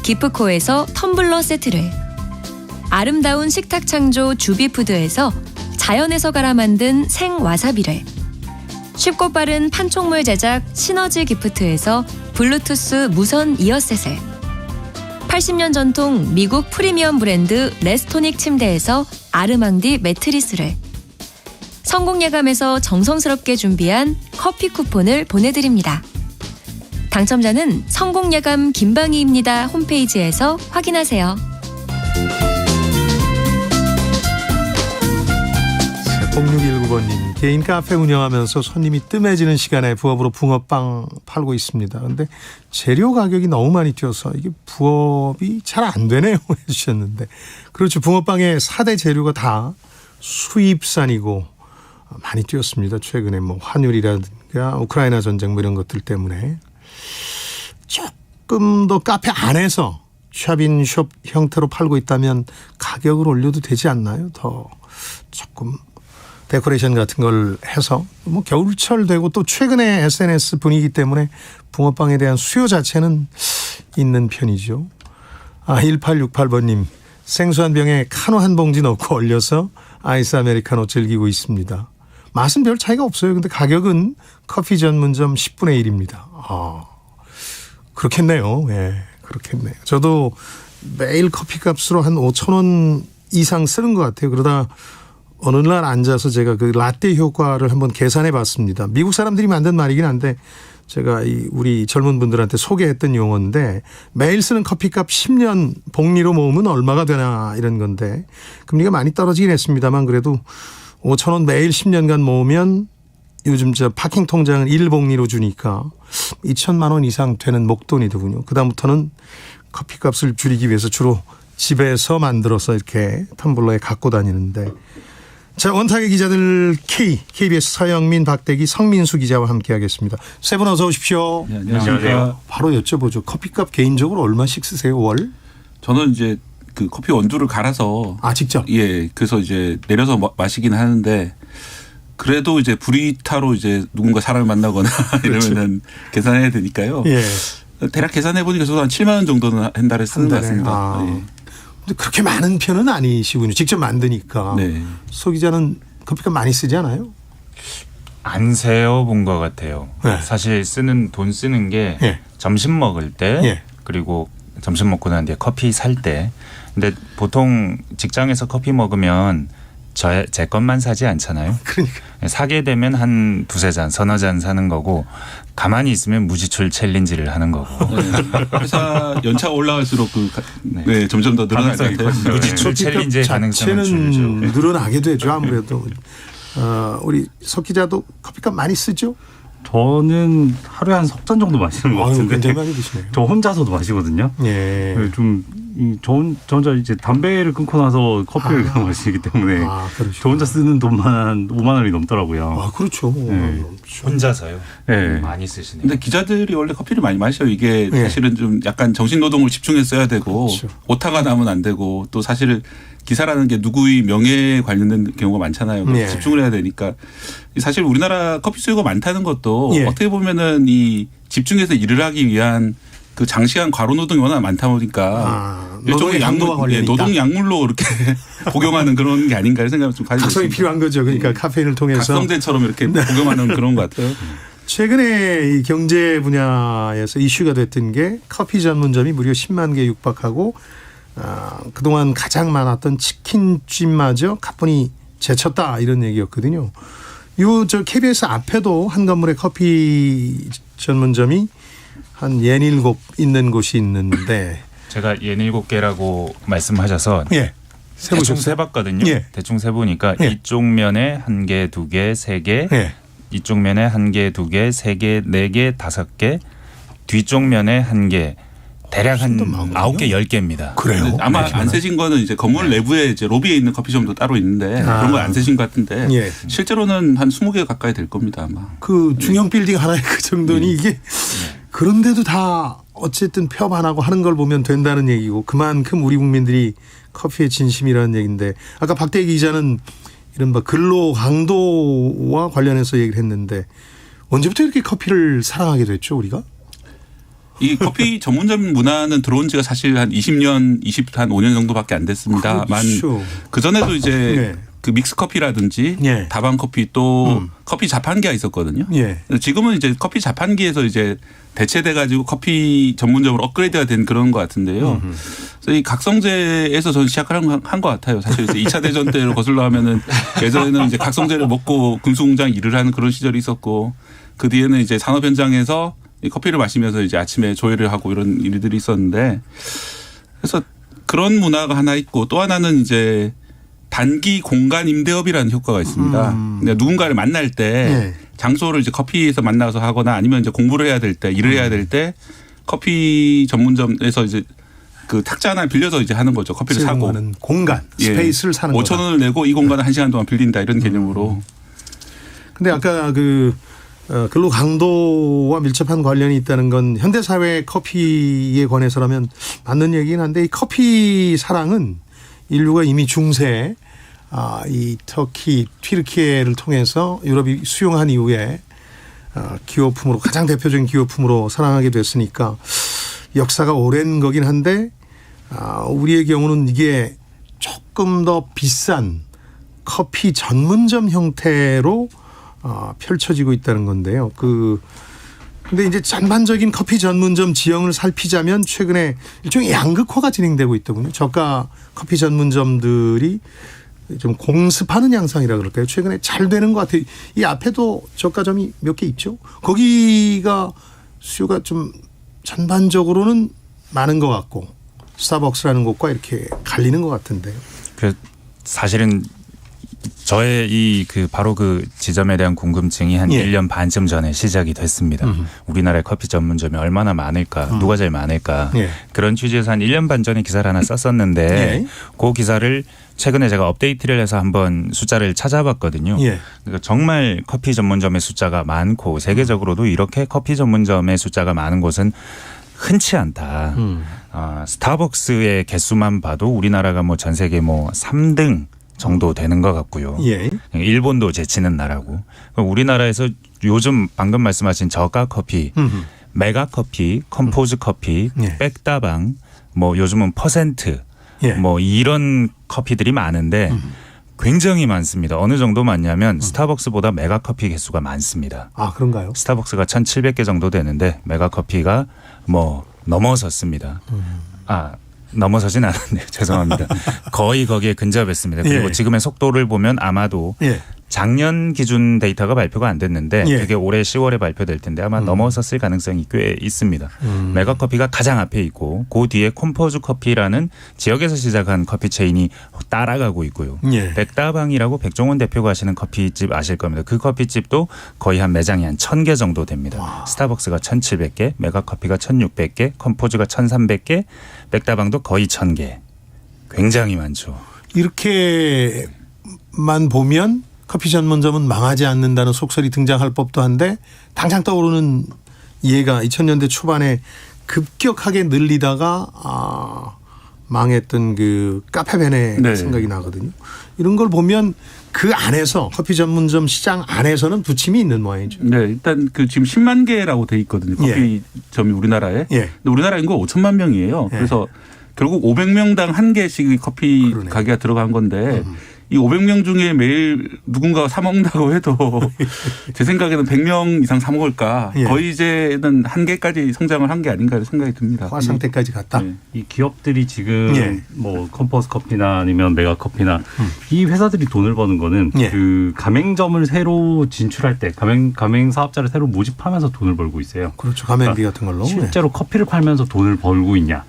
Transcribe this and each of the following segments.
기프코에서 텀블러 세트를, 아름다운 식탁 창조 주비푸드에서 자연에서 갈아 만든 생와사비를, 쉽고 빠른 판촉물 제작 시너지 기프트에서 블루투스 무선 이어셋을, 80년 전통 미국 프리미엄 브랜드 레스토닉 침대에서 아르망디 매트리스를, 성공예감에서 정성스럽게 준비한 커피 쿠폰을 보내드립니다. 당첨자는 성공예감 김방희입니다 홈페이지에서 확인하세요. 0619번님, 개인 카페 운영하면서 손님이 뜸해지는 시간에 부업으로 붕어빵 팔고 있습니다. 그런데 재료 가격이 너무 많이 뛰어서 이게 부업이 잘 안 되네요 해주셨는데, 그렇죠. 붕어빵의 4대 재료가 다 수입산이고 많이 뛰었습니다. 최근에 뭐 환율이라든가 우크라이나 전쟁 뭐 이런 것들 때문에. 조금 더 카페 안에서 샵인숍 형태로 팔고 있다면 가격을 올려도 되지 않나요? 더 조금 데코레이션 같은 걸 해서. 뭐 겨울철 되고 또 최근에 SNS 분위기 때문에 붕어빵에 대한 수요 자체는 있는 편이죠. 1868번님, 생수 한 병에 카누 한 봉지 넣고 얼려서 아이스 아메리카노 즐기고 있습니다. 맛은 별 차이가 없어요. 근데 가격은 커피 전문점 10분의 1입니다. 그렇겠네요. 예, 그렇겠네요. 저도 매일 커피값으로 한 5,000원 이상 쓰는 것 같아요. 그러다 어느 날 앉아서 제가 그 라떼 효과를 한번 계산해 봤습니다. 미국 사람들이 만든 말이긴 한데 제가 우리 젊은 분들한테 소개했던 용어인데, 매일 쓰는 커피값 10년 복리로 모으면 얼마가 되나 이런 건데, 금리가 많이 떨어지긴 했습니다만 그래도 5,000원 매일 10년간 모으면 요즘 저 파킹 통장은 1복리로 주니까 2천만 원 이상 되는 목돈이더군요. 그다음부터는 커피값을 줄이기 위해서 주로 집에서 만들어서 이렇게 텀블러에 갖고 다니는데, 자, 원탁의 기자들 KBS 서영민, 박대기, 성민수 기자와 함께하겠습니다. 세 분 어서 오십시오. 네, 안녕하세요. 바로 여쭤보죠. 커피값 개인적으로 얼마씩 쓰세요, 월? 저는 이제 그 커피 원두를 갈아서 직접? 예, 그래서 이제 내려서 마시긴 하는데, 그래도 이제 브리타로 이제 누군가 사람을 만나거나 그렇죠. 이러면은 계산해야 되니까요. 예. 대략 계산해 보니까 저도 한 7만 원 정도는 한 달에 쓰는 것 같습니다. 예. 근데 그렇게 많은 편은 아니시군요. 직접 만드니까. 네. 소 기자는 커피값 많이 쓰지 않아요? 안 세어본 것 같아요. 네. 사실 돈 쓰는 게 예. 점심 먹을 때 예. 그리고 점심 먹고 난 뒤에 커피 살 때. 근데 보통 직장에서 커피 먹으면 제 것만 사지 않잖아요. 그러니까. 사게 되면 한 두세 잔, 서너 잔 사는 거고, 가만히 있으면 무지출 챌린지를 하는 거고. 네. 회사 연차가 올라갈수록 네, 점점 더 늘어날 것 같아요. 무지출 챌린지의 가능성은 자체는 줄죠. 늘어나게 되죠. 아무래도. 우리 석 기자도 커피값 많이 쓰죠? 저는 하루에 한 석 잔 정도 마시는 것 같은데. 굉장히 많이 드시네요. 저 혼자서도 마시거든요. 예. 저 혼자 이제 담배를 끊고 나서 커피를 마시기 때문에 그렇죠. 저 혼자 쓰는 돈만 5만 원이 넘더라고요. 그렇죠. 네. 혼자서요? 네. 많이 쓰시네요. 근데 기자들이 원래 커피를 많이 마셔요. 이게 사실은 좀 약간 정신노동을 집중해서 써야 되고, 그렇죠. 오타가 나면 안 되고, 또 사실은 기사라는 게 누구의 명예에 관련된 경우가 많잖아요. 네. 집중을 해야 되니까. 사실 우리나라 커피 수요가 많다는 것도 예. 어떻게 보면은 이 집중해서 일을 하기 위한 그 장시간 과로 노동이 워낙 많다 보니까 노동의 강도와 관련이 있다. 노동 약물로 이렇게 복용하는 그런 게 아닌가 생각을 좀 가지고 각성이 있습니다. 필요한 거죠. 그러니까 카페인을 통해서. 각성제처럼 이렇게 복용하는 그런 것 같아요. 최근에 이 경제 분야에서 이슈가 됐던 게 커피 전문점이 무려 10만 개 육박하고 그동안 가장 많았던 치킨집마저 가뿐히 제쳤다 이런 얘기였거든요. 저 KBS 앞에도 한 건물에 커피 전문점이 한 67 있는 곳이 있는데, 제가 67개라고 말씀하셔서 예. 대충 세봤거든요. 예. 대충 세보니까 예. 이쪽 면에 1개, 2개, 3개, 예. 이쪽 면에 1개, 2개, 3개, 4개, 5개, 뒤쪽 면에 1개, 대략 한 9개, 10개입니다. 그래요? 아마 안 세진 거는 이제 건물 내부에 이제 로비에 있는 커피숍도 따로 있는데 그런 거 안 세진 것 같은데 예. 실제로는 한 20개 가까이 될 겁니다 아마. 그 중형 빌딩 하나에 그 정도니 이게 그런데도 다 어쨌든 폐업안하고 하는 걸 보면 된다는 얘기고, 그만큼 우리 국민들이 커피의 진심이라는 얘기인데, 아까 박대기 기자는 이른바 근로 강도와 관련해서 얘기를 했는데, 언제부터 이렇게 커피를 사랑하게 됐죠 우리가? 이 커피 전문점 문화는 들어온 지가 사실 한 20년, 한 5년 정도밖에 안 됐습니다만 그렇죠. 그 전에도 이제 네. 그 믹스 커피라든지 예. 다방 커피 또 커피 자판기가 있었거든요. 예. 지금은 이제 커피 자판기에서 이제 대체돼 가지고 커피 전문점으로 업그레이드가 된 그런 것 같은데요. 그래서 이 각성제에서 저는 시작을 한 것 같아요. 사실 이제 2차 대전 때를 거슬러 하면은 예전에는 이제 각성제를 먹고 군수공장 일을 하는 그런 시절이 있었고 그 뒤에는 이제 산업 현장에서 이 커피를 마시면서 이제 아침에 조회를 하고 이런 일들이 있었는데 그래서 그런 문화가 하나 있고 또 하나는 이제 단기 공간 임대업이라는 효과가 있습니다. 누군가를 만날 때 네. 장소를 이제 커피에서 만나서 하거나 아니면 이제 공부를 해야 될 때, 일을 해야 될 때 커피 전문점에서 이제 그 탁자 하나 빌려서 이제 하는 거죠. 커피를 사고. 공간, 스페이스를 사는 거다. 5천 원을 내고 이 공간을 1시간 동안 빌린다 이런 개념으로. 근데 아까 그 근로 강도와 밀접한 관련이 있다는 건 현대사회 커피에 관해서라면 맞는 얘기긴 한데 이 커피 사랑은 인류가 이미 중세 이 터키, 튀르키예를 통해서 유럽이 수용한 이후에 기호품으로 가장 대표적인 기호품으로 사랑하게 됐으니까 역사가 오랜 거긴 한데 우리의 경우는 이게 조금 더 비싼 커피 전문점 형태로 펼쳐지고 있다는 건데요. 근데 이제 전반적인 커피 전문점 지형을 살피자면 최근에 일종의 양극화가 진행되고 있더군요. 저가 커피 전문점들이 좀 공습하는 양상이라 그럴까요? 최근에 잘 되는 것 같아요. 이 앞에도 저가점이 몇 개 있죠. 거기가 수요가 좀 전반적으로는 많은 것 같고 스타벅스라는 곳과 이렇게 갈리는 것 같은데요. 그 사실은 저의 바로 그 지점에 대한 궁금증이 한 1년 반쯤 전에 시작이 됐습니다. 우리나라의 커피 전문점이 얼마나 많을까, 누가 제일 많을까. 그런 취지에서 한 1년 반 전에 기사를 하나 썼었는데 그 기사를 최근에 제가 업데이트를 해서 한번 숫자를 찾아봤거든요. 그러니까 정말 커피 전문점의 숫자가 많고 세계적으로도 이렇게 커피 전문점의 숫자가 많은 곳은 흔치 않다. 스타벅스의 개수만 봐도 우리나라가 뭐 전 세계 뭐 3등 정도 되는 것 같고요. 일본도 제치는 나라고. 우리나라에서 요즘 방금 말씀하신 저가 커피, 메가 커피, 컴포즈 커피, 백다방, 뭐 요즘은 퍼센트, 뭐 이런 커피들이 많은데 굉장히 많습니다. 어느 정도 많냐면 스타벅스보다 메가 커피 개수가 많습니다. 아, 그런가요? 스타벅스가 1,700개 정도 되는데 메가 커피가 뭐 넘어섰습니다. 넘어서진 않았네요. 죄송합니다. 거의 거기에 근접했습니다. 그리고 지금의 속도를 보면 아마도 작년 기준 데이터가 발표가 안 됐는데 되게 올해 10월에 발표될 텐데 아마 넘어섰을 가능성이 꽤 있습니다. 메가커피가 가장 앞에 있고 그 뒤에 콤포즈 커피라는 지역에서 시작한 커피 체인이 따라가고 있고요. 백다방이라고 백종원 대표가 하시는 커피집 아실 겁니다. 그 커피집도 거의 한 매장이 한 1,000개 정도 됩니다. 스타벅스가 1,700개, 메가커피가 1,600개, 컴포즈가 1,300개, 백다방도 거의 1,000개. 굉장히 많죠. 이렇게만 보면 커피 전문점은 망하지 않는다는 속설이 등장할 법도 한데 당장 떠오르는 예가 2000년대 초반에 급격하게 늘리다가 망했던 그 카페베네 생각이 나거든요. 이런 걸 보면 그 안에서 커피 전문점 시장 안에서는 부침이 있는 모양이죠. 네, 일단 그 지금 10만 개라고 돼 있거든요. 커피점이 우리나라에. 근데 우리나라 인구가 5천만 명이에요. 그래서 결국 500명당 한 개씩 커피 가게가 들어간 건데 이 500명 중에 매일 누군가가 사 먹는다고 해도 제 생각에는 100명 이상 사 먹을까. 거의 이제는 한계까지 성장을 한 게 아닌가 생각이 듭니다. 화상태까지 갔다. 이 기업들이 지금 뭐 컴포스 커피나 아니면 메가 커피나 이 회사들이 돈을 버는 거는 그 가맹점을 새로 진출할 때 가맹 사업자를 새로 모집하면서 돈을 벌고 있어요. 그렇죠. 가맹비 같은 걸로. 실제로 커피를 팔면서 돈을 벌고 있냐.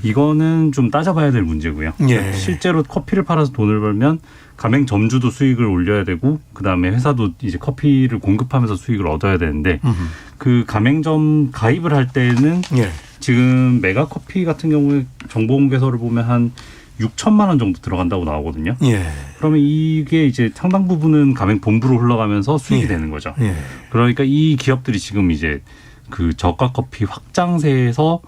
이거는 좀 따져봐야 될 문제고요. 실제로 커피를 팔아서 돈을 벌면 가맹점주도 수익을 올려야 되고 그다음에 회사도 이제 커피를 공급하면서 수익을 얻어야 되는데 그 가맹점 가입을 할 때는 지금 메가커피 같은 경우에 정보공개서를 보면 한 6천만 원 정도 들어간다고 나오거든요. 그러면 이게 이제 상당 부분은 가맹 본부로 흘러가면서 수익이 되는 거죠. 그러니까 이 기업들이 지금 이제 그 저가 커피 확장세에서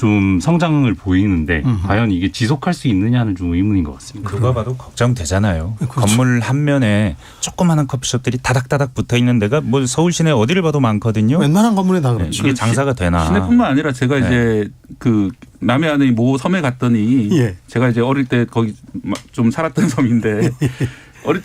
좀 성장을 보이는데 과연 이게 지속할 수 있느냐는 좀 의문인 것 같습니다. 누가 봐도 걱정되잖아요. 그렇죠. 건물 한 면에 조그마한 커피숍들이 다닥다닥 붙어 있는 데가 뭐 서울 시내 어디를 봐도 많거든요. 웬만한 건물에 다 그렇죠. 이게 장사가 되나? 시내뿐만 아니라 제가 이제 그 남해안의 모 섬에 갔더니 예. 제가 이제 어릴 때 거기 좀 살았던 섬인데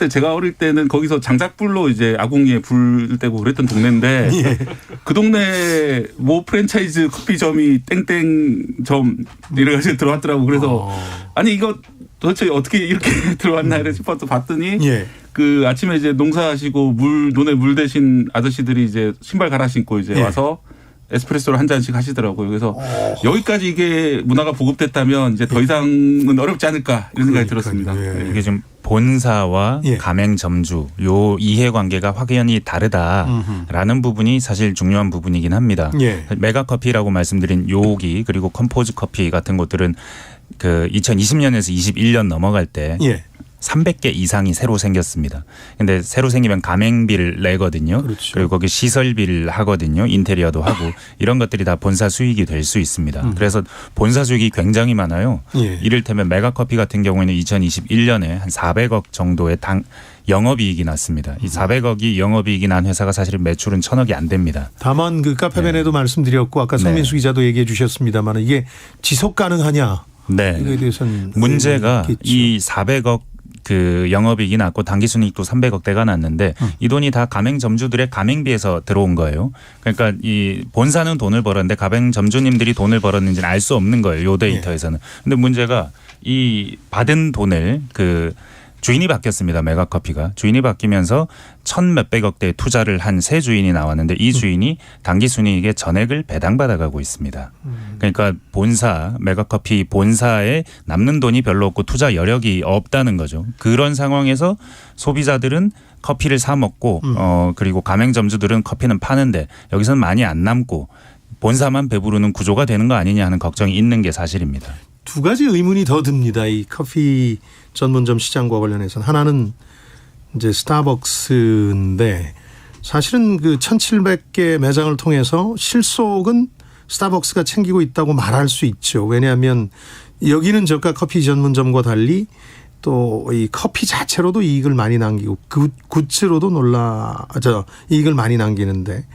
제가 어릴 때는 거기서 장작불로 이제 아궁이에 불 떼고 그랬던 동네인데 예. 그 동네 모 프랜차이즈 커피점이 땡땡점 이래가지고 들어왔더라고. 그래서 아니 이거 도대체 어떻게 이렇게 들어왔나 이래 싶어서 봤더니 예. 그 아침에 이제 농사하시고 논에 물 대신 아저씨들이 이제 신발 갈아 신고 이제 예. 와서 에스프레소를 한 잔씩 하시더라고요. 그래서 여기까지 이게 문화가 보급됐다면 이제 더 이상은 어렵지 않을까 이런 생각이 들었습니다. 예. 이게 지금 본사와 예. 가맹점주 요 이해관계가 확연히 다르다라는 부분이 사실 중요한 부분이긴 합니다. 예. 메가커피라고 말씀드린 요기 그리고 컴포즈 커피 같은 것들은 그 2020년에서 21년 넘어갈 때 예. 300개 이상이 새로 생겼습니다. 근데 새로 생기면 가맹비를 내거든요. 그렇죠. 그리고 거기 시설비를 하거든요. 인테리어도 하고 이런 것들이 다 본사 수익이 될 수 있습니다. 그래서 본사 수익이 굉장히 많아요. 예. 이를테면 메가커피 같은 경우에는 2021년에 한 400억 정도의 영업이익이 났습니다. 이 400억이 영업이익이 난 회사가 사실은 매출은 1000억이 안 됩니다. 다만 그 카페벤에도 말씀드렸고 아까 성민수 기자도 얘기해 주셨습니다만 이게 지속 가능하냐 네. 이거에 대해서는 문제가 있겠죠. 이 400억 그 영업이익이 났고 당기순이익도 300억대가 났는데 이 돈이 다 가맹점주들의 가맹비에서 들어온 거예요. 그러니까 이 본사는 돈을 벌었는데 가맹점주님들이 돈을 벌었는지는 알 수 없는 거예요. 요 데이터에서는. 근데 문제가 이 받은 돈을 그 주인이 바뀌었습니다. 메가커피가. 주인이 바뀌면서 1,몇백억대의 투자를 한 새 주인이 나왔는데 이 주인이 당기순이익의 전액을 배당받아가고 있습니다. 그러니까 본사 메가커피 본사에 남는 돈이 별로 없고 투자 여력이 없다는 거죠. 그런 상황에서 소비자들은 커피를 사 먹고 그리고 가맹점주들은 커피는 파는데 여기서는 많이 안 남고 본사만 배부르는 구조가 되는 거 아니냐 하는 걱정이 있는 게 사실입니다. 두 가지 의문이 더 듭니다. 이 커피 전문점 시장과 관련해서는 하나는 이제 스타벅스인데 사실은 그 1,700개 매장을 통해서 실속은 스타벅스가 챙기고 있다고 말할 수 있죠. 왜냐하면 여기는 저가 커피 전문점과 달리 또 이 커피 자체로도 이익을 많이 남기고 그 굿즈로도 이익을 많이 남기는데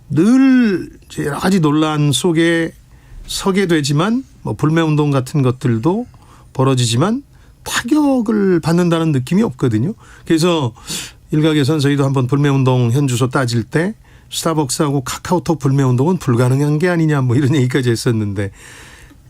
늘 여러 가지 논란 속에 서게 되지만 뭐 불매운동 같은 것들도 벌어지지만 타격을 받는다는 느낌이 없거든요. 그래서 일각에서는 저희도 한번 불매운동 현주소 따질 때 스타벅스하고 카카오톡 불매운동은 불가능한 게 아니냐 뭐 이런 얘기까지 했었는데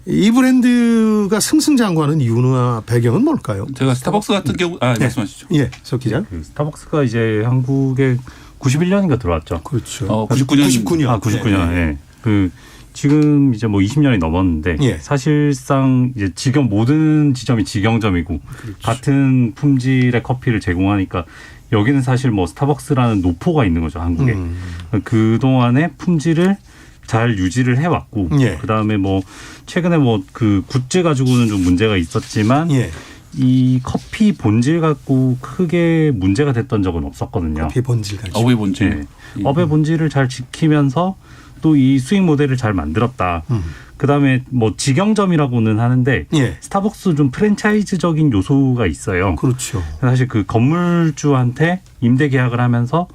이 브랜드가 승승장구하는 이유나 배경은 뭘까요? 제가 스타벅스 같은 경우 말씀하시죠. 예, 석 기자. 그 스타벅스가 이제 한국에 91년인가 들어왔죠. 그렇죠. 99년. 99년. 네. 예. 그 지금 이제 뭐 20년이 넘었는데 예. 사실상 이제 모든 지점이 직영점이고 그렇죠. 같은 품질의 커피를 제공하니까 여기는 사실 뭐 스타벅스라는 노포가 있는 거죠, 한국에. 그 동안의 품질을 잘 유지를 해왔고, 예. 그 다음에 뭐 최근에 뭐 그 굿즈 가지고는 좀 문제가 있었지만 예. 이 커피 본질 갖고 크게 문제가 됐던 적은 없었거든요. 커피 본질 가지고. 업의 본질. 예. 업의 본질을 잘 지키면서 또 이 수익 모델을 잘 만들었다. 그다음에 뭐 직영점이라고는 하는데 예. 스타벅스 좀 프랜차이즈적인 요소가 있어요. 그렇죠. 사실 그 건물주한테 임대 계약을 하면서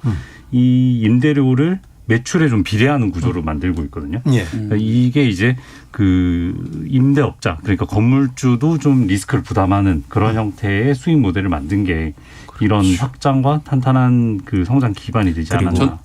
이 임대료를 매출에 좀 비례하는 구조로 만들고 있거든요. 예. 그러니까 이게 이제 그 임대업자 그러니까 건물주도 좀 리스크를 부담하는 그런 형태의 수익 모델을 만든 게 이런 확장과 탄탄한 그 성장 기반이 되지 않았나.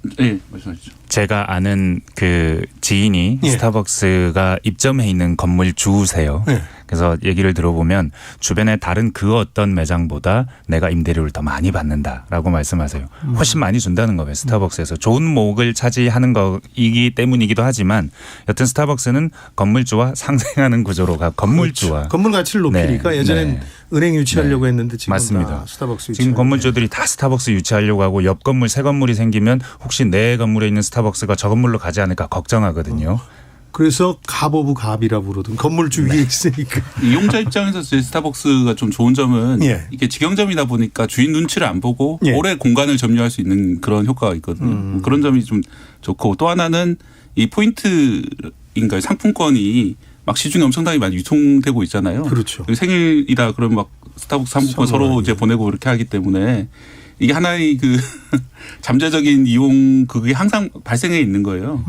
말씀하시죠. 제가 아는 그 지인이 예. 스타벅스가 입점해 있는 건물 주세요. 예. 그래서 얘기를 들어보면 주변의 다른 그 어떤 매장보다 내가 임대료를 더 많이 받는다라고 말씀하세요. 훨씬 많이 준다는 거예요. 스타벅스에서. 좋은 목을 차지하는 거이기 때문이기도 하지만 여튼 스타벅스는 건물주와 상생하는 구조로 가 건물주와. 그렇죠. 건물 가치를 높이니까 네. 예전엔 네. 은행 유치하려고 했는데 지금 맞습니다. 다 스타벅스 지금 유치하려고 건물주들이 다 스타벅스 유치하려고 하고 옆 건물 새 건물이 생기면 혹시 내 건물에 있는 스타벅스가 저 건물로 가지 않을까 걱정하거든요. 그래서 갑 오브 갑이라 부르던 건물주 위에 있으니까. 이용자 입장에서 스타벅스가 좀 좋은 점은 예. 이게 직영점이다 보니까 주인 눈치를 안 보고 예. 오래 공간을 점유할 수 있는 그런 효과가 있거든요. 그런 점이 좀 좋고 또 하나는 이 포인트인가요? 상품권이 막 시중에 엄청나게 많이 유통되고 있잖아요. 그렇죠. 생일이다 그러면 막 스타벅스 상품권 서로 이제 보내고 그렇게 하기 때문에 이게 하나의 그 잠재적인 이용 그게 항상 발생해 있는 거예요.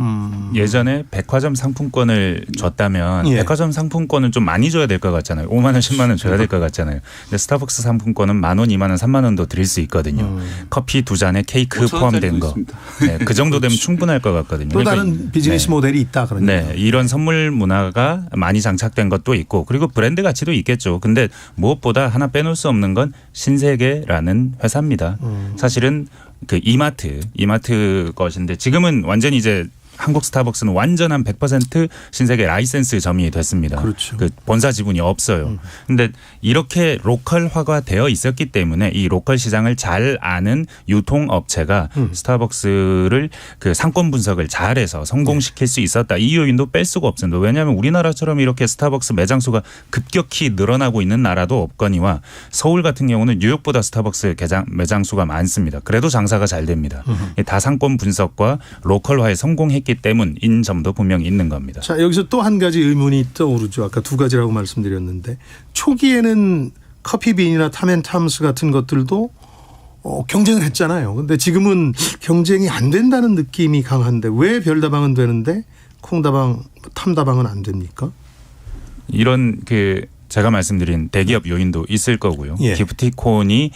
예전에 백화점 상품권을 줬다면 예. 백화점 상품권은 좀 많이 줘야 될 것 같잖아요. 5만 원, 10만 원 줘야 될 것 같잖아요. 근데 스타벅스 상품권은 10,000원, 20,000원, 30,000원도 드릴 수 있거든요. 커피 2잔에 케이크 5,000원짜리도 포함된 거. 있습니다. 네, 그 정도 되면 충분할 것 같거든요. 또 다른 그러니까 비즈니스 네. 모델이 있다 그러니까. 네, 이런 선물 문화가 많이 장착된 것도 있고 그리고 브랜드 가치도 있겠죠. 근데 무엇보다 하나 빼놓을 수 없는 건 신세계라는 회사입니다. 사실은 그 이마트 것인데 지금은 완전히 이제 한국 스타벅스는 완전한 100% 신세계 라이센스점이 됐습니다. 그렇죠. 그 본사 지분이 없어요. 근데 이렇게 로컬화가 되어 있었기 때문에 이 로컬 시장을 잘 아는 유통업체가 스타벅스를 그 상권 분석을 잘해서 성공시킬 수 있었다. 이 요인도 뺄 수가 없습니다. 왜냐하면 우리나라처럼 이렇게 스타벅스 매장 수가 급격히 늘어나고 있는 나라도 없거니와 서울 같은 경우는 뉴욕보다 스타벅스 매장 수가 많습니다. 그래도 장사가 잘 됩니다. 이 다상권 분석과 로컬화에 성공했기 때문인 점도 분명히 있는 겁니다. 자, 여기서 또 한 가지 의문이 떠오르죠. 아까 두 가지라고 말씀드렸는데 초기에는 커피빈이나 탐앤탐스 같은 것들도 경쟁을 했잖아요. 근데 지금은 경쟁이 안 된다는 느낌이 강한데 왜 별다방은 되는데 콩다방, 탐다방은 안 됩니까? 이런 그 제가 말씀드린 대기업 요인도 있을 거고요. 예. 기프티콘이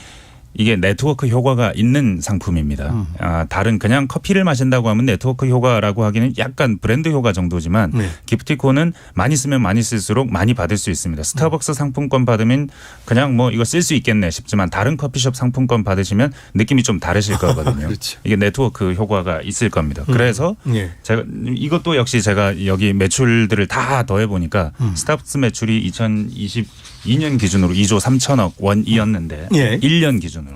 이게 네트워크 효과가 있는 상품입니다. 다른 그냥 커피를 마신다고 하면 네트워크 효과라고 하기는 약간 브랜드 효과 정도지만 네. 기프티콘은 많이 쓰면 많이 쓸수록 많이 받을 수 있습니다. 스타벅스 상품권 받으면 그냥 뭐 이거 쓸 수 있겠네 싶지만 다른 커피숍 상품권 받으시면 느낌이 좀 다르실 거거든요. 그렇죠. 이게 네트워크 효과가 있을 겁니다. 그래서 예. 제가 이것도 역시 제가 여기 매출들을 다 더해 보니까 스타벅스 매출이 2022년 기준으로 2조 3천억 원이었는데 예. 1년 기준으로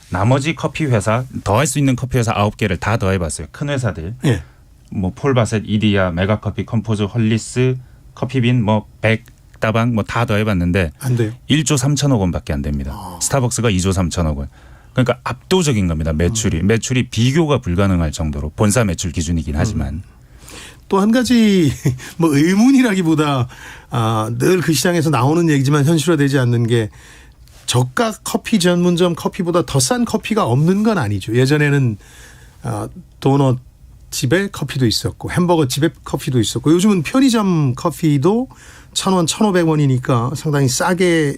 나머지 커피 회사 더할 수 있는 커피 회사 9개를 다 더해봤어요. 큰 회사들 예. 뭐 폴바셋, 이디야, 메가커피, 컴포즈, 헐리스, 커피빈, 뭐 백다방 뭐 다 더해봤는데 안 돼요. 1조 3천억 원밖에 안 됩니다. 스타벅스가 2조 3천억 원. 그러니까 압도적인 겁니다. 매출이 비교가 불가능할 정도로 본사 매출 기준이긴 하지만. 또 한 가지 뭐 의문이라기보다 늘 그 시장에서 나오는 얘기지만 현실화되지 않는 게 저가 커피 전문점 커피보다 더 싼 커피가 없는 건 아니죠. 예전에는 도넛 집에 커피도 있었고 햄버거 집에 커피도 있었고 요즘은 편의점 커피도 1,000원, 1,500원이니까 상당히 싸게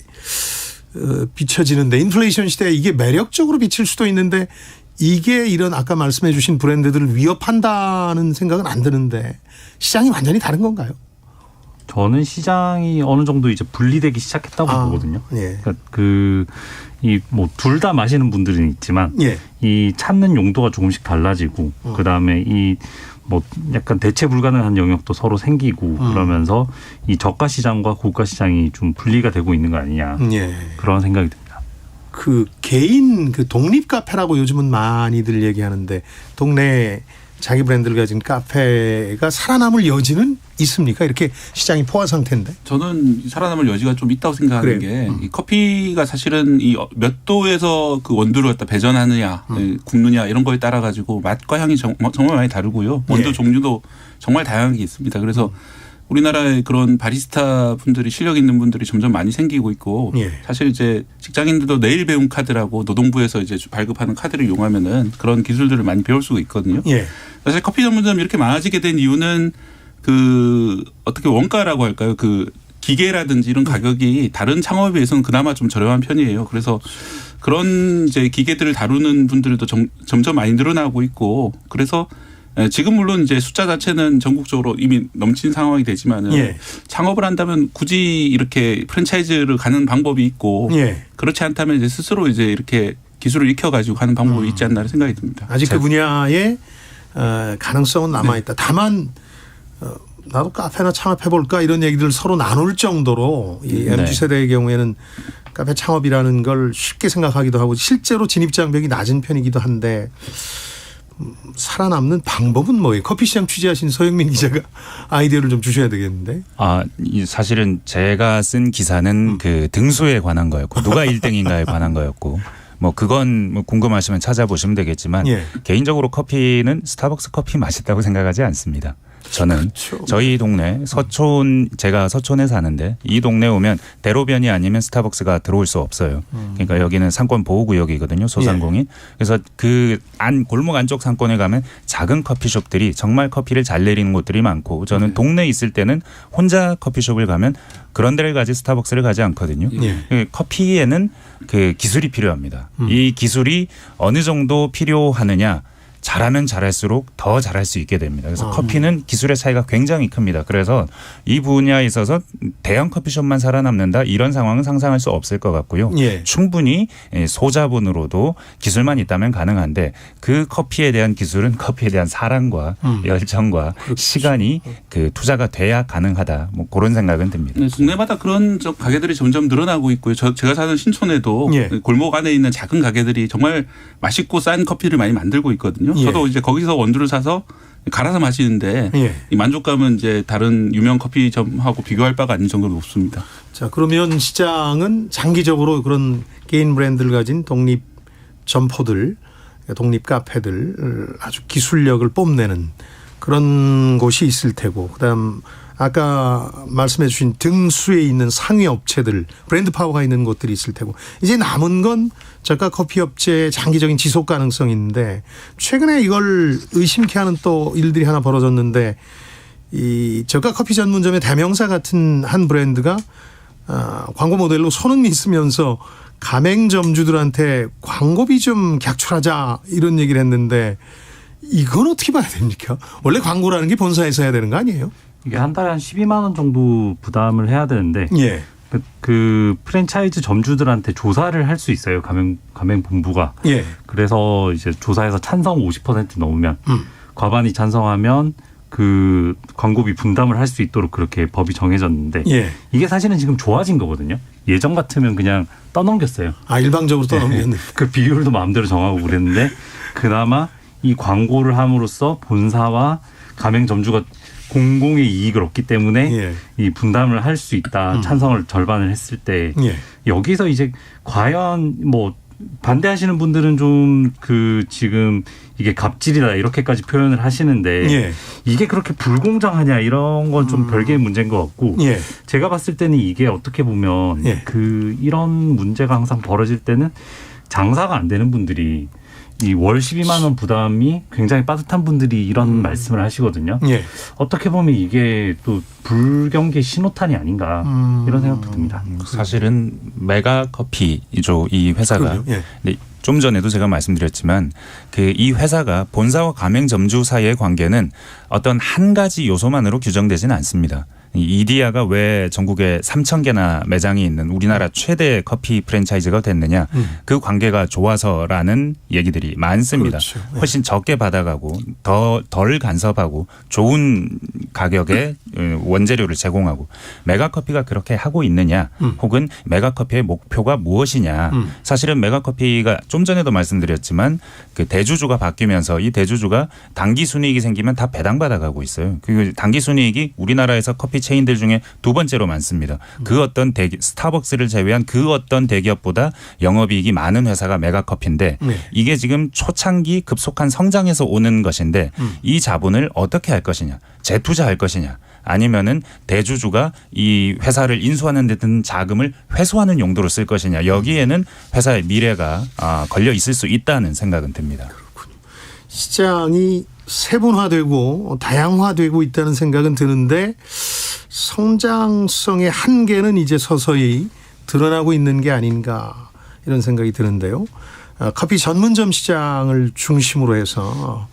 비춰지는데 인플레이션 시대에 이게 매력적으로 비칠 수도 있는데 이게 이런 아까 말씀해 주신 브랜드들을 위협한다는 생각은 안 드는데 시장이 완전히 다른 건가요? 저는 시장이 어느 정도 이제 분리되기 시작했다고 보거든요. 예. 그러니까 뭐 둘 다 마시는 분들은 있지만 예. 이 찾는 용도가 조금씩 달라지고 그다음에 이 뭐 약간 대체 불가능한 영역도 서로 생기고 그러면서 이 저가 시장과 고가 시장이 좀 분리가 되고 있는 거 아니냐 예. 그런 생각이 듭니다. 그 개인 그 독립 카페라고 요즘은 많이들 얘기하는데 동네에 자기 브랜드를 가진 카페가 살아남을 여지는 있습니까? 이렇게 시장이 포화 상태인데. 저는 살아남을 여지가 좀 있다고 생각하는 게 이 커피가 사실은 이 몇 도에서 그 원두를 갖다 배전하느냐, 굽느냐 이런 거에 따라 가지고 맛과 향이 정말 많이 다르고요. 원두 예. 종류도 정말 다양하게 있습니다. 그래서 우리나라의 그런 바리스타 분들이 실력 있는 분들이 점점 많이 생기고 있고 예. 사실 이제 직장인들도 내일 배움 카드라고 노동부에서 이제 발급하는 카드를 이용하면은 그런 기술들을 많이 배울 수가 있거든요. 예. 사실 커피 전문점이 이렇게 많아지게 된 이유는 그 어떻게 원가라고 할까요? 그 기계라든지 이런 가격이 다른 창업에 비해서는 그나마 좀 저렴한 편이에요. 그래서 그런 이제 기계들을 다루는 분들도 점점 많이 늘어나고 있고 그래서 지금 물론 이제 숫자 자체는 전국적으로 이미 넘친 상황이 되지만은 예. 창업을 한다면 굳이 이렇게 프랜차이즈를 가는 방법이 있고 예. 그렇지 않다면 이제 스스로 이제 이렇게 기술을 익혀가지고 하는 방법이 있지 않나 생각이 듭니다. 아직 그 분야에 가능성은 남아있다. 다만 나도 카페나 창업해볼까 이런 얘기들 서로 나눌 정도로 이 MZ세대의 경우에는 카페 창업이라는 걸 쉽게 생각하기도 하고 실제로 진입장벽이 낮은 편이기도 한데 살아남는 방법은 뭐예요? 커피시장 취재하신 서영민 기자가 아이디어를 좀 주셔야 되겠는데. 사실은 제가 쓴 기사는 그 등수에 관한 거였고 누가 1등인가에 관한 거였고 뭐 그건 뭐 궁금하시면 찾아보시면 되겠지만 예. 개인적으로 커피는 스타벅스 커피 맛있다고 생각하지 않습니다. 저는 그렇죠. 저희 동네 서촌, 제가 서촌에 사는데 이 동네 오면 대로변이 아니면 스타벅스가 들어올 수 없어요. 그러니까 여기는 상권 보호구역이거든요. 소상공인. 그래서 그 골목 안쪽 상권에 가면 작은 커피숍들이 정말 커피를 잘 내리는 곳들이 많고 저는 동네에 있을 때는 혼자 커피숍을 가면 그런 데를 가지 스타벅스를 가지 않거든요. 커피에는 그 기술이 필요합니다. 이 기술이 어느 정도 필요하느냐. 잘하면 잘할수록 더 잘할 수 있게 됩니다. 그래서 커피는 기술의 차이가 굉장히 큽니다. 그래서 이 분야에 있어서 대형 커피숍만 살아남는다 이런 상황은 상상할 수 없을 것 같고요. 충분히 소자본으로도 기술만 있다면 가능한데 그 커피에 대한 기술은 커피에 대한 사랑과 열정과 시간이 그 투자가 돼야 가능하다. 뭐 그런 생각은 듭니다. 네, 동네마다 그런 가게들이 점점 늘어나고 있고요. 제가 사는 신촌에도 골목 안에 있는 작은 가게들이 정말 맛있고 싼 커피를 많이 만들고 있거든요. 저도 이제 거기서 원두를 사서 갈아서 마시는데 이 만족감은 이제 다른 유명 커피점하고 비교할 바가 아닌 정도로 높습니다. 자, 그러면 시장은 장기적으로 그런 개인 브랜드를 가진 독립 점포들, 독립 카페들 아주 기술력을 뽐내는 그런 곳이 있을 테고, 그다음 아까 말씀해 주신 등수에 있는 상위 업체들, 브랜드 파워가 있는 곳들이 있을 테고, 이제 남은 건 저가 커피 업체의 장기적인 지속 가능성이 있는데, 최근에 이걸 의심케 하는 또 일들이 하나 벌어졌는데, 이 저가 커피 전문점의 대명사 같은 한 브랜드가 광고 모델로 손흥민 쓰면서 가맹점주들한테 광고비 좀 객출하자 이런 얘기를 했는데, 이건 어떻게 봐야 됩니까? 원래 광고라는 게 본사에서 해야 되는 거 아니에요? 이게 한 달에 한 12만 원 정도 부담을 해야 되는데 그 프랜차이즈 점주들한테 조사를 할 수 있어요. 가맹 본부가. 그래서 이제 조사해서 찬성 50% 넘으면 과반이 찬성하면 그 광고비 분담을 할 수 있도록 그렇게 법이 정해졌는데 이게 사실은 지금 좋아진 거거든요. 예전 같으면 그냥 떠넘겼어요. 일방적으로 떠넘겼네. 그 비율도 마음대로 정하고 그랬는데 그나마 이 광고를 함으로써 본사와 가맹 점주가 공공의 이익을 얻기 때문에 이 분담을 할 수 있다. 찬성을 절반을 했을 때 여기서 이제 과연 뭐 반대하시는 분들은 좀 그 지금 이게 갑질이다 이렇게까지 표현을 하시는데 이게 그렇게 불공정하냐 이런 건 좀 별개의 문제인 것 같고 제가 봤을 때는 이게 어떻게 보면 그 이런 문제가 항상 벌어질 때는 장사가 안 되는 분들이 이 월 12만 원 부담이 굉장히 빠듯한 분들이 이런 말씀을 하시거든요. 어떻게 보면 이게 또 불경기의 신호탄이 아닌가 이런 생각도 듭니다. 사실은 메가커피이죠. 이 회사가. 네, 좀 전에도 제가 말씀드렸지만 그 이 회사가 본사와 가맹점주 사이의 관계는 어떤 한 가지 요소만으로 규정되지는 않습니다. 이디야가 왜 전국에 3,000개나 매장이 있는 우리나라 최대 커피 프랜차이즈가 됐느냐. 그 관계가 좋아서라는 얘기들이 많습니다. 그렇죠. 훨씬 적게 받아가고 덜 간섭하고 좋은 가격에 원재료를 제공하고 메가커피가 그렇게 하고 있느냐 혹은 메가커피의 목표가 무엇이냐. 사실은 메가커피가 좀 전에도 말씀드렸지만 그 대주주가 바뀌면서 이 대주주가 단기 순이익이 생기면 다 배당받아가고 있어요. 그 단기 순이익이 우리나라에서 커피 체인들 중에 두 번째로 많습니다. 그 어떤 스타벅스를 제외한 그 어떤 대기업보다 영업이익이 많은 회사가 메가커피인데 이게 지금 초창기 급속한 성장에서 오는 것인데 이 자본을 어떻게 할 것이냐. 재투자할 것이냐. 아니면은 대주주가 이 회사를 인수하는 데 든 자금을 회수하는 용도로 쓸 것이냐. 여기에는 회사의 미래가 걸려 있을 수 있다는 생각은 듭니다. 그렇군요. 시장이 세분화되고 다양화되고 있다는 생각은 드는데 성장성의 한계는 이제 서서히 드러나고 있는 게 아닌가 이런 생각이 드는데요. 커피 전문점 시장을 중심으로 해서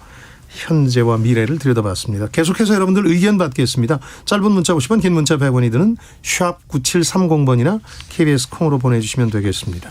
현재와 미래를 들여다봤습니다. 계속해서 여러분들 의견 받겠습니다. 짧은 문자 50원, 긴 문자 100원이 드는 샵 9730번이나 KBS 콩으로 보내주시면 되겠습니다.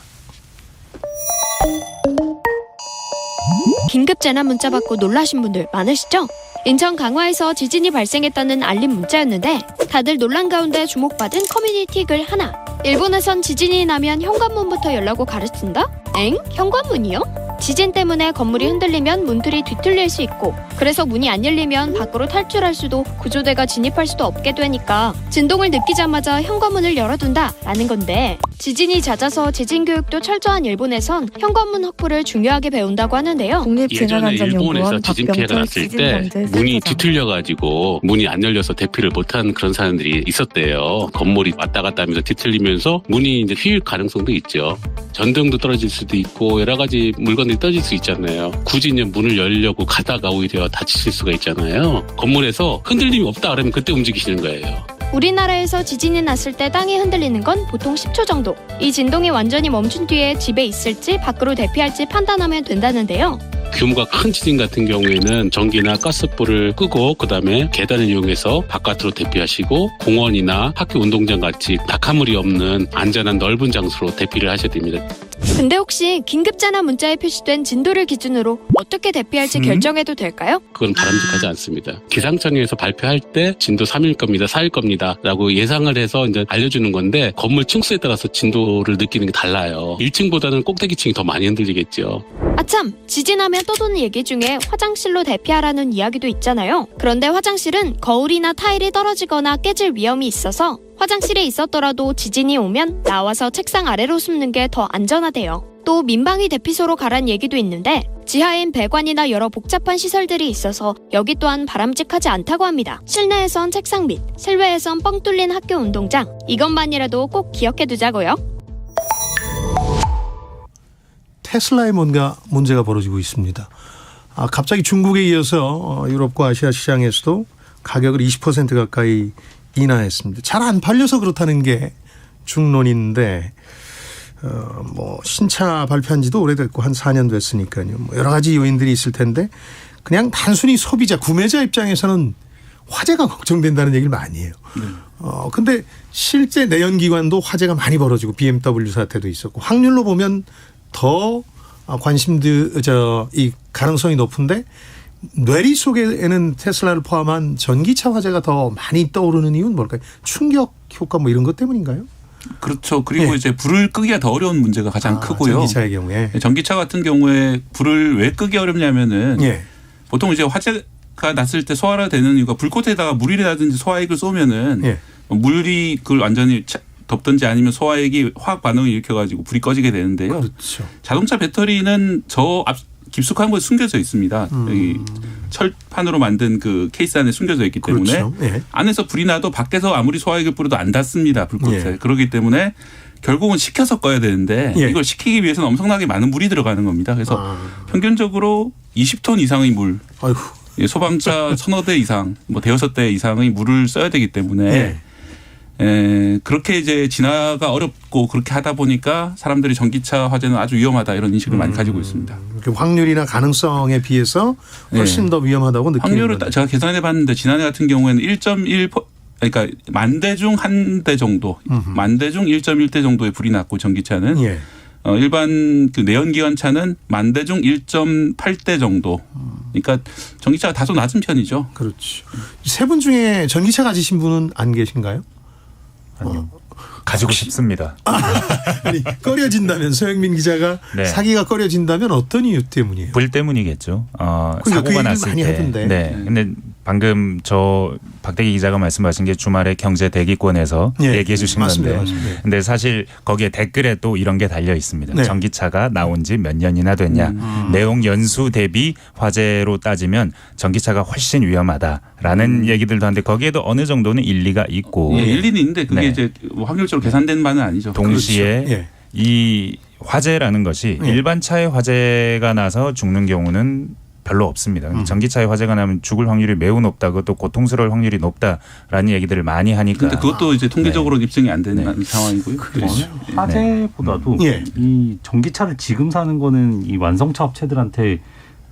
긴급 재난 문자 받고 놀라신 분들 많으시죠? 인천 강화에서 지진이 발생했다는 알림 문자였는데 다들 놀란 가운데 주목받은 커뮤니티 글 하나. 일본에선 지진이 나면 현관문부터 열라고 가르친다? 엥? 현관문이요? 지진 때문에 건물이 흔들리면 문틀이 뒤틀릴 수 있고 그래서 문이 안 열리면 밖으로 탈출할 수도 구조대가 진입할 수도 없게 되니까 진동을 느끼자마자 현관문을 열어둔다 라는 건데 지진이 잦아서 지진 교육도 철저한 일본에선 현관문 확보를 중요하게 배운다고 하는데요. 예전에 일본에서 지진 피해가 났을 때 문이 뒤틀려가지고 문이 안 열려서 대피를 못한 그런 사람들이 있었대요. 건물이 왔다 갔다 하면서 뒤틀리면서 문이 이제 휘일 가능성도 있죠. 전등도 떨어질 수도 있고 여러 가지 물건들이 떨어질 수 있잖아요. 굳이 이제 문을 열려고 가다가 오히려 다치실 수가 있잖아요. 건물에서 흔들림이 없다 그러면 그때 움직이시는 거예요. 우리나라에서 지진이 났을 때 땅이 흔들리는 건 보통 10초 정도. 이 진동이 완전히 멈춘 뒤에 집에 있을지 밖으로 대피할지 판단하면 된다는데요. 규모가 큰 지진 같은 경우에는 전기나 가스불을 끄고 그다음에 계단을 이용해서 바깥으로 대피하시고 공원이나 학교 운동장 같이 낙하물이 없는 안전한 넓은 장소로 대피를 하셔야 됩니다. 근데 혹시 긴급재난 문자에 표시된 진도를 기준으로 어떻게 대피할지 결정해도 될까요? 그건 바람직하지 않습니다. 기상청에서 발표할 때 진도 3일 겁니다, 4일 겁니다 라고 예상을 해서 이제 알려주는 건데 건물 층수에 따라서 진도를 느끼는 게 달라요. 1층보다는 꼭대기층이 더 많이 흔들리겠죠. 아참, 지진하면 떠도는 얘기 중에 화장실로 대피하라는 이야기도 있잖아요. 그런데 화장실은 거울이나 타일이 떨어지거나 깨질 위험이 있어서 화장실에 있었더라도 지진이 오면 나와서 책상 아래로 숨는 게 더 안전하대요. 또 민방위 대피소로 가란 얘기도 있는데 지하엔 배관이나 여러 복잡한 시설들이 있어서 여기 또한 바람직하지 않다고 합니다. 실내에선 책상 밑, 실외에선 뻥 뚫린 학교 운동장, 이것만이라도 꼭 기억해두자고요. 테슬라에 뭔가 문제가 벌어지고 있습니다. 갑자기 중국에 이어서 유럽과 아시아 시장에서도 가격을 20% 가까이 인하했습니다. 잘 안 팔려서 그렇다는 게 중론인데 뭐 신차 발표한 지도 오래됐고 한 4년 됐으니까요. 뭐 여러 가지 요인들이 있을 텐데 그냥 단순히 소비자, 구매자 입장에서는 화재가 걱정된다는 얘기를 많이 해요. 근데 실제 내연기관도 화재가 많이 벌어지고 BMW 사태도 있었고 확률로 보면 더 이 가능성이 높은데 뇌리 속에는 테슬라를 포함한 전기차 화재가 더 많이 떠오르는 이유는 뭘까요? 충격 효과 뭐 이런 것 때문인가요? 그렇죠. 그리고 이제 불을 끄기가 더 어려운 문제가 가장 크고요. 전기차의 경우에. 전기차 같은 경우에 불을 왜 끄기 어렵냐면은 보통 이제 화재가 났을 때 소화가 되는 이유가 불꽃에다가 물이라든지 소화액을 쏘면은 물이 그걸 완전히 덮든지 아니면 소화액이 화학 반응을 일으켜가지고 불이 꺼지게 되는데요. 그렇죠. 자동차 배터리는 깊숙한 곳에 숨겨져 있습니다. 여기 철판으로 만든 그 케이스 안에 숨겨져 있기 때문에 그렇죠. 안에서 불이 나도 밖에서 아무리 소화액을 뿌려도 안 닿습니다. 불꽃에. 그렇기 때문에 결국은 식혀서 꺼야 되는데 이걸 식히기 위해서는 엄청나게 많은 물이 들어가는 겁니다. 그래서 평균적으로 20톤 이상의 물, 소방차 1,000대 이상, 뭐 대여섯 대 이상의 물을 써야 되기 때문에 그렇게 이제 진화가 어렵고 그렇게 하다 보니까 사람들이 전기차 화재는 아주 위험하다 이런 인식을 많이 가지고 있습니다. 확률이나 가능성에 비해서 훨씬 더 위험하다고 느끼는 확률을 건데. 제가 계산해 봤는데 지난해 같은 경우에는 1.1 그러니까 10,000대 중 1대 정도, 10,000대 중 1.1대 정도의 불이 났고 전기차는 일반 그 내연기관차는 10,000대 중 1.8대 정도. 그러니까 전기차가 다소 낮은 편이죠. 그렇죠. 세 분 중에 전기차 가지신 분은 안 계신가요? 아니요. 가지고 싶습니다. 아니 꺼려진다면 서영민 기자가 사기가 꺼려진다면 어떤 이유 때문이에요? 불 때문이겠죠. 사고가 났을 많이 때. 하던데. 근데 방금 저 박대기 기자가 말씀하신 게 주말에 경제 대기권에서 얘기해 주신 건데. 근데 사실 거기에 댓글에 또 이런 게 달려 있습니다. 전기차가 나온 지 몇 년이나 됐냐. 내용 연수 대비 화재로 따지면 전기차가 훨씬 위험하다라는 얘기들도 하는데 거기에도 어느 정도는 일리가 있고. 일리는 있는데 그게 이제 확률적으로 계산된 바는 아니죠. 동시에 이 화재라는 것이 일반 차의 화재가 나서 죽는 경우는 별로 없습니다. 전기차의 화재가 나면 죽을 확률이 매우 높다. 그것도 고통스러울 확률이 높다라는 얘기들을 많이 하니까. 그런데 그것도 이제 통계적으로 입증이 안 되는 상황이고요. 그렇죠. 화재보다도 이 전기차를 지금 사는 거는 이 완성차 업체들한테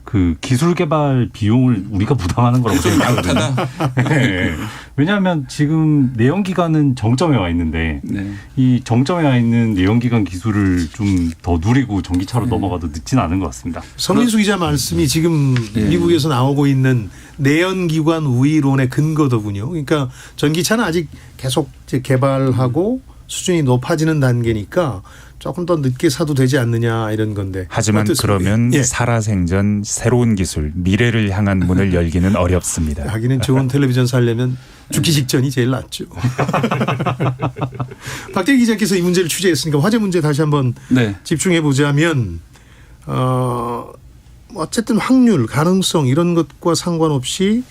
그 기술 개발 비용을 우리가 부담하는 거라고 생각하거든요. 왜냐하면 지금 내연기관은 정점에 와 있는데 이 정점에 와 있는 내연기관 기술을 좀 더 누리고 전기차로 넘어가도 늦지는 않은 것 같습니다. 서민수 기자 말씀이 지금 미국에서 나오고 있는 내연기관 우위론의 근거더군요. 그러니까 전기차는 아직 계속 개발하고 수준이 높아지는 단계니까 조금 더 늦게 사도 되지 않느냐 이런 건데. 하지만 어떻습니까? 그러면 예. 살아생전 새로운 기술 미래를 향한 문을 열기는 어렵습니다. 하기는 좋은 텔레비전 살려면 죽기 직전이 제일 낫죠. 박대기 기자께서 이 문제를 취재했으니까 화재 문제 다시 한번 네. 집중해 보자면 어쨌든 확률, 가능성 이런 것과 상관없이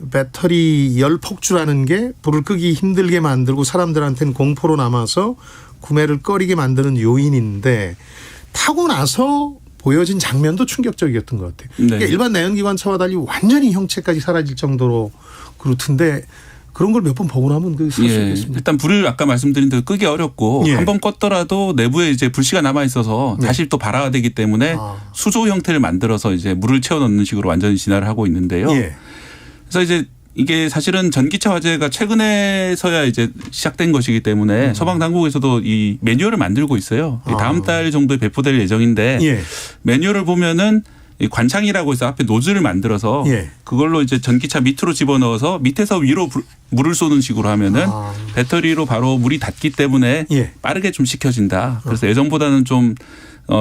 배터리 열 폭주라는 게 불을 끄기 힘들게 만들고 사람들한테는 공포로 남아서 구매를 꺼리게 만드는 요인인데 타고 나서 보여진 장면도 충격적이었던 것 같아요. 네. 그러니까 일반 내연기관차와 달리 완전히 형체까지 사라질 정도로 그렇던데 그런 걸 몇 번 보고 나면 그 살 수 예. 있겠습니다. 일단 불을 아까 말씀드린 대로 끄기 어렵고 예. 한번 껐더라도 내부에 이제 불씨가 남아 있어서 예. 다시 또 발화되기 때문에 수조 형태를 만들어서 이제 물을 채워 넣는 식으로 완전히 진화를 하고 있는데요. 예. 그래서 이제 이게 사실은 전기차 화재가 최근에서야 이제 시작된 것이기 때문에 소방 당국에서도 이 매뉴얼을 만들고 있어요. 다음 달 정도에 배포될 예정인데 예. 매뉴얼을 보면은 이 관창이라고 해서 앞에 노즐을 만들어서 예. 그걸로 이제 전기차 밑으로 집어넣어서 밑에서 위로 물을 쏘는 식으로 하면은 배터리로 바로 물이 닿기 때문에 예. 빠르게 좀 식혀진다. 그래서 예전보다는 좀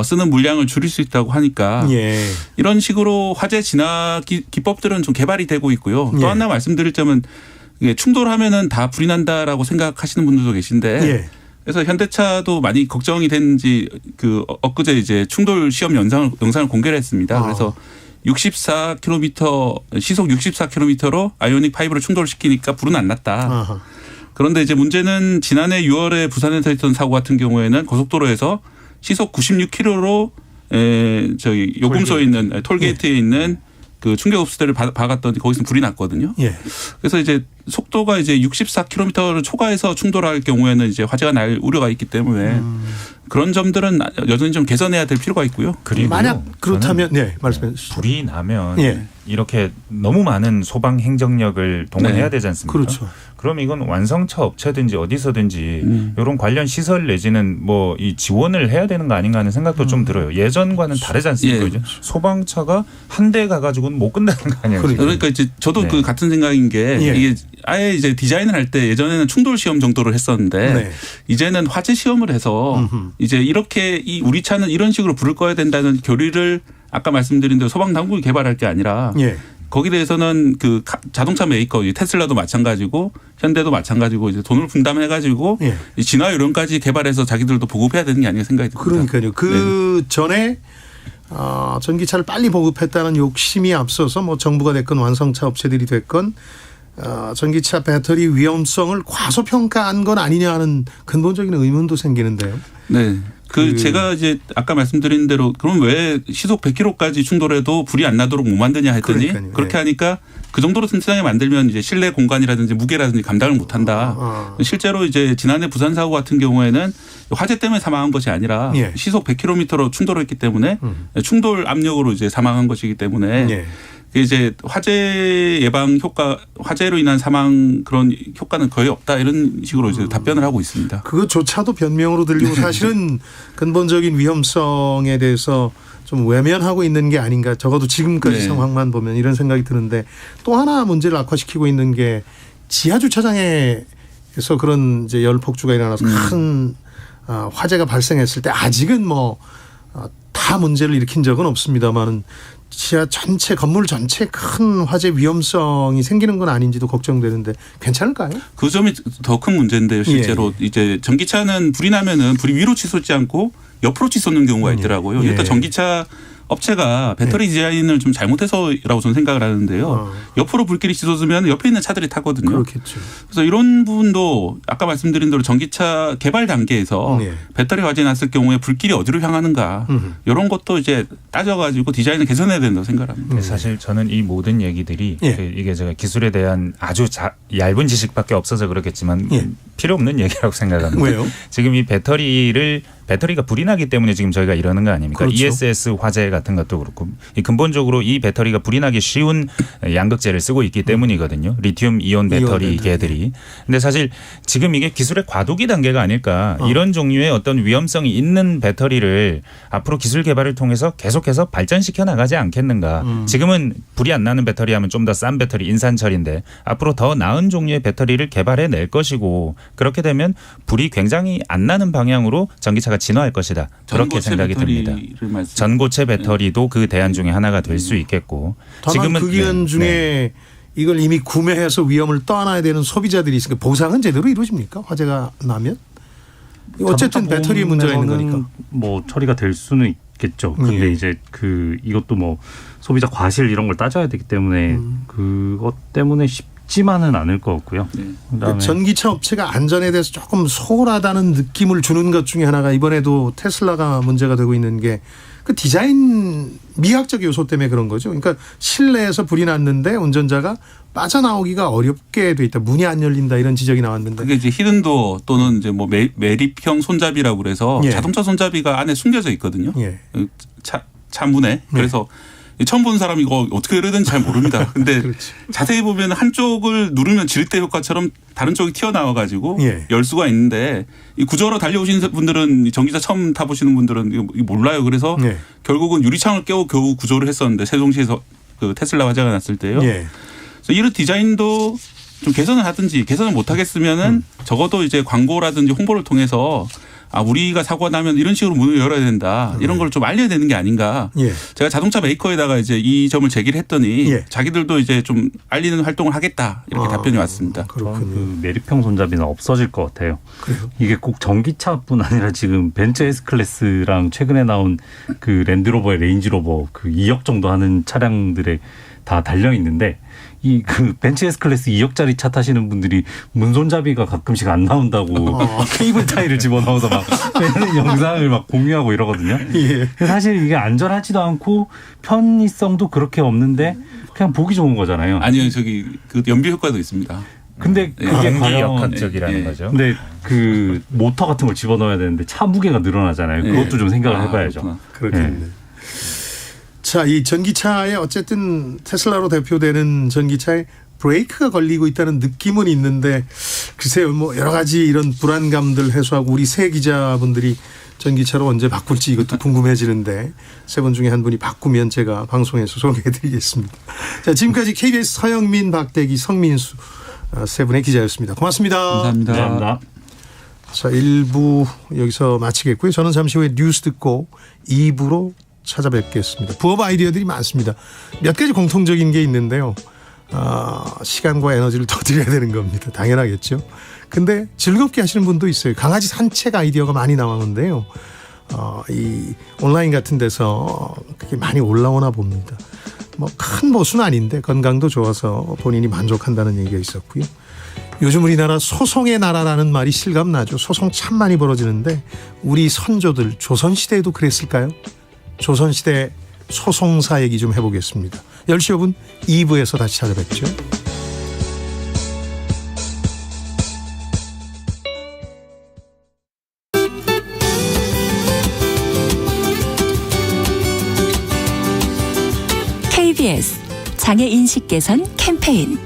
쓰는 물량을 줄일 수 있다고 하니까 예. 이런 식으로 화재 진화 기법들은 좀 개발이 되고 있고요. 예. 또 하나 말씀드릴 점은 이게 충돌하면은 다 불이 난다라고 생각하시는 분들도 계신데 예. 그래서 현대차도 많이 걱정이 된지 엊그제 이제 충돌 시험 영상을 공개를 했습니다. 그래서 64km 시속 64km로 아이오닉 5로 충돌시키니까 불은 안 났다. 아하. 그런데 이제 문제는 지난해 6월에 부산에서 있던 사고 같은 경우에는 고속도로에서 시속 96km로 저기 요금소에 있는 톨게이트에 있는 그 충격 흡수대를 박았더니 거기서 불이 났거든요. 예. 그래서 이제 속도가 이제 64km를 초과해서 충돌할 경우에는 이제 화재가 날 우려가 있기 때문에 그런 점들은 여전히 좀 개선해야 될 필요가 있고요. 그리고 만약 그렇다면 네, 말씀해 주시죠. 불이 나면 예. 이렇게 너무 많은 소방 행정력을 동원해야 네. 되지 않습니까? 그렇죠. 그럼 이건 완성차 업체든지 어디서든지 이런 관련 시설 내지는 뭐 이 지원을 해야 되는 거 아닌가 하는 생각도 좀 들어요. 예전과는 다르지 않습니까? 예. 이제 소방차가 한 대 가가지고는 못 끝나는 거 아니에요? 그러니까 이제 저도 네. 그 같은 생각인 게 예. 이게 아예 이제 디자인을 할 때 예전에는 충돌 시험 정도를 했었는데 네. 이제는 화재 시험을 해서 이제 이렇게 우리 차는 이런 식으로 불을 꺼야 된다는 교리를 아까 말씀드린 대로 소방 당국이 개발할 게 아니라 예. 거기에 대해서는 그 자동차 메이커 테슬라도 마찬가지고 현대도 마찬가지고 이제 돈을 분담해 가지고 예. 진화 요령까지 개발해서 자기들도 보급해야 되는 게 아닌가 생각이 듭니다. 그러니까요. 그 전에 전기차를 빨리 보급했다는 욕심이 앞서서 뭐 정부가 됐건 완성차 업체들이 됐건 전기차 배터리 위험성을 과소평가한 건 아니냐 하는 근본적인 의문도 생기는데요. 네. 제가 이제 아까 말씀드린 대로 그럼 왜 시속 100km까지 충돌해도 불이 안 나도록 못 만드냐 했더니 그러니까요. 그렇게 네. 하니까 그 정도로 튼튼하게 만들면 이제 실내 공간이라든지 무게라든지 감당을 못 한다. 실제로 이제 지난해 부산 사고 같은 경우에는 화재 때문에 사망한 것이 아니라 예. 시속 100km로 충돌했기 때문에 충돌 압력으로 이제 사망한 것이기 때문에 예. 이제 화재 예방 효과, 화재로 인한 사망 그런 효과는 거의 없다 이런 식으로 이제 답변을 하고 있습니다. 그것조차도 변명으로 들리고 사실은 근본적인 위험성에 대해서 좀 외면하고 있는 게 아닌가. 적어도 지금까지 네. 상황만 보면 이런 생각이 드는데 또 하나 문제를 악화시키고 있는 게 지하 주차장에서 그런 이제 열 폭주가 일어나서 큰 화재가 발생했을 때 아직은 뭐 다 문제를 일으킨 적은 없습니다만은 지하 전체 건물 전체 큰 화재 위험성이 생기는 건 아닌지도 걱정되는데 괜찮을까요? 그 점이 더 큰 문제인데요. 실제로 이제 전기차는 불이 나면은 불이 위로 치솟지 않고 옆으로 치솟는 경우가 있더라고요. 예. 일단 전기차 업체가 배터리 디자인을 좀 잘못해서라고 저는 생각을 하는데요. 옆으로 불길이 치솟으면 옆에 있는 차들이 타거든요. 그렇겠죠. 그래서 이런 부분도 아까 말씀드린 대로 전기차 개발 단계에서 네. 배터리 화재 났을 경우에 불길이 어디로 향하는가 이런 것도 이제 따져가지고 디자인을 개선해야 된다고 생각합니다. 사실 저는 이 모든 얘기들이 예. 이게 제가 기술에 대한 아주 얇은 지식밖에 없어서 그렇겠지만 예. 필요 없는 얘기라고 생각합니다. 왜요? 지금 이 배터리를 배터리가 불이 나기 때문에 지금 저희가 이러는 거 아닙니까? 그렇죠. ESS 화재 같은 것도 그렇고 근본적으로 이 배터리가 불이 나기 쉬운 양극재를 쓰고 있기 때문이거든요. 리튬 이온 배터리계들이. 근데 사실 지금 이게 기술의 과도기 단계가 아닐까. 이런 종류의 어떤 위험성이 있는 배터리를 앞으로 기술 개발을 통해서 계속해서 발전시켜 나가지 않겠는가. 지금은 불이 안 나는 배터리 하면 좀 더 싼 배터리 인산철인데 앞으로 더 나은 종류의 배터리를 개발해 낼 것이고 그렇게 되면 불이 굉장히 안 나는 방향으로 전기차가 진화할 것이다. 그렇게 생각이 듭니다. 전고체 배터리도 그 대안 중에 하나가 될 수 있겠고. 다만 그 기간 중에 이걸 이미 구매해서 위험을 떠안아야 되는 소비자들이 있으니까 보상은 제대로 이루어집니까? 화재가 나면? 어쨌든 배터리에 문제가 있는 거니까. 뭐 처리가 될 수는 있겠죠. 근데 이제 이것도 뭐 소비자 과실 이런 걸 따져야 되기 때문에 그것 때문에 쉽지만은 않을 것 같고요. 그다음에 전기차 업체가 안전에 대해서 조금 소홀하다는 느낌을 주는 것 중에 하나가 이번에도 테슬라가 문제가 되고 있는 게 그 디자인 미학적 요소 때문에 그런 거죠. 그러니까 실내에서 불이 났는데 운전자가 빠져나오기가 어렵게 돼 있다. 문이 안 열린다 이런 지적이 나왔는데. 그게 이제 히든도어 또는 이제 뭐 매립형 손잡이라고 그래서 자동차 손잡이가 안에 숨겨져 있거든요. 차 문에. 그래서 처음 보는 사람이 이거 어떻게 이러든지 잘 모릅니다. 근데 자세히 보면 한쪽을 누르면 지렛대 효과처럼 다른 쪽이 튀어나와 가지고 열 수가 있는데 이 구조로 달려오신 분들은 전기차 처음 타보시는 분들은 이거 몰라요. 그래서 결국은 유리창을 깨고 겨우 구조를 했었는데 세종시에서 그 테슬라 화재가 났을 때요. 그래서 이런 디자인도 좀 개선을 하든지 개선을 못 하겠으면은 적어도 이제 광고라든지 홍보를 통해서 우리가 사고가 나면 이런 식으로 문을 열어야 된다. 이런 걸 좀 알려야 되는 게 아닌가. 제가 자동차 메이커에다가 이제 이 점을 제기를 했더니 자기들도 이제 좀 알리는 활동을 하겠다. 이렇게 답변이 왔습니다. 그 매립형 손잡이는 없어질 것 같아요. 그래요? 이게 꼭 전기차뿐 아니라 지금 벤츠 S클래스랑 최근에 나온 그 랜드로버의 레인지로버 그 2억 정도 하는 차량들에 다 달려 있는데 이 그 벤츠 S클래스 2억짜리 차 타시는 분들이 문손잡이가 가끔씩 안 나온다고 케이블 타이를 집어넣어서 막 빼는 영상을 막 공유하고 이러거든요. 사실 이게 안전하지도 않고 편의성도 그렇게 없는데 그냥 보기 좋은 거잖아요. 아니요, 저기 그 연비 효과도 있습니다. 근데 그게 역학적이라는 거죠. 근데 그 모터 같은 걸 집어넣어야 되는데 차 무게가 늘어나잖아요. 그것도 좀 생각을 해봐야죠. 그렇겠네. 자, 이 전기차에 어쨌든 테슬라로 대표되는 전기차에 브레이크가 걸리고 있다는 느낌은 있는데 글쎄요, 뭐 여러 가지 이런 불안감들 해소하고 우리 새 기자분들이 전기차로 언제 바꿀지 이것도 궁금해지는데 세 분 중에 한 분이 바꾸면 제가 방송에서 소개해드리겠습니다. 자, 지금까지 KBS 서영민, 박대기, 성민수 세 분의 기자였습니다. 고맙습니다. 감사합니다. 감사합니다. 자, 1부 여기서 마치겠고요. 저는 잠시 후에 뉴스 듣고 2부로 찾아뵙겠습니다. 부업 아이디어들이 많습니다. 몇 가지 공통적인 게 있는데요. 시간과 에너지를 더 드려야 되는 겁니다. 당연하겠죠. 근데 즐겁게 하시는 분도 있어요. 강아지 산책 아이디어가 많이 나오는데요. 이 온라인 같은 데서 그게 많이 올라오나 봅니다. 뭐 큰 보수는 아닌데 건강도 좋아서 본인이 만족한다는 얘기가 있었고요. 요즘 우리나라 소송의 나라라는 말이 실감나죠. 소송 참 많이 벌어지는데 우리 선조들 조선시대에도 그랬을까요? 조선시대 소송사 얘기 좀 해보겠습니다. 10시 5분 2부에서 다시 찾아뵙죠. KBS 장애인식 개선 캠페인